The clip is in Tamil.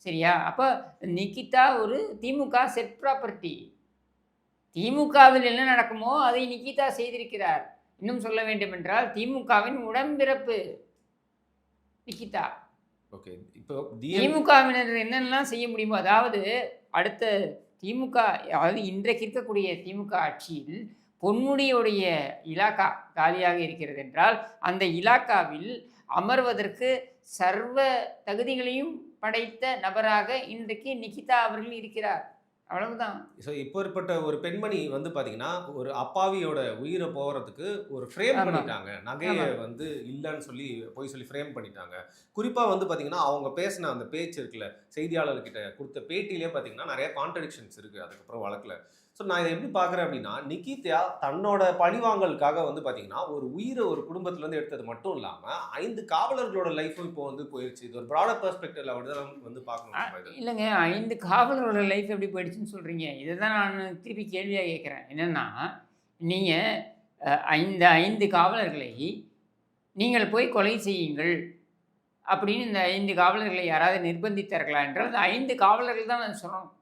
சரியா? அப்ப நிகிதா ஒரு திமுக செட் ப்ராப்பர்ட்டி. திமுகவில் என்ன நடக்குமோ அதை நிகிதா செய்திருக்கிறார். இன்னும் சொல்ல வேண்டுமென்றால் திமுகவின் உடன்பிறப்பு நிகிதா. ஓகே. இப்போ டிஎம் திமுகவினர் என்னென்னலாம் செய்ய முடியுமோ, அதாவது அடுத்த திமுக அதாவது இன்றைக்கு இருக்கக்கூடிய திமுக ஆட்சியில் பொன்முடியுடைய இலாகா காலியாக இருக்கிறது என்றால், அந்த இலாகாவில் அமர்வதற்கு சர்வ தகுதிகளையும் படைத்த நபராக இன்றைக்கு நிகிதா அவர்கள் இருக்கிறார். அவ்வளவுதான். ஸோ இப்பேற்பட்ட ஒரு பெண்மணி வந்து பார்த்தீங்கன்னா, ஒரு அப்பாவியோட உயிர போகறதுக்கு ஒரு ஃப்ரேம் ஆமாம், பண்ணிட்டாங்க. நகைய ஆமாம். வந்து இல்லன்னு சொல்லி பொய் சொல்லி ஃப்ரேம் பண்ணிட்டாங்க. குறிப்பா வந்து பார்த்தீங்கன்னா, அவங்க பேசின அந்த பேச்சு இருக்குல்ல, செய்தியாளர்கிட்ட குடுத்த பேட்டியிலே பார்த்தீங்கன்னா, நெறைய கான்ட்ரடிக்ஷன்ஸ் இருக்கு அதுக்கப்புறம் வழக்குல. ஸோ நான் இத எப்படி பார்க்குறேன் அப்படின்னா, நிகிதா தன்னோட பழிவாங்கலுக்காக வந்து பார்த்தீங்கன்னா, ஒரு உயிர ஒரு குடும்பத்திலருந்து எடுத்தது மட்டும் இல்லாம, 5 காவலர்களோட லைஃப்பும் இப்போ வந்து போயிருச்சு. இது ஒரு பிராடர் பெர்ஸ்பெக்டிவ்ல அப்படிதான் வந்து பார்க்கணும் நம்ம இத. இல்லங்க 5 காவலரோட லைஃப் எப்படி போயிடுச்சுன்னு சொல்றீங்க? இத தான் நான் திருப்பி கேள்வியா கேட்கிறேன். என்னன்னா, நீங்க 5 காவலர்களை நீங்கள் போய் கொலை செய்யுங்கள் அப்படின்னு இந்த 5 காவலர்களை யாராவது நிர்பந்தித்தார்களா என்றால், அந்த 5 காவலர்கள் தான் அத சொல்லணும்.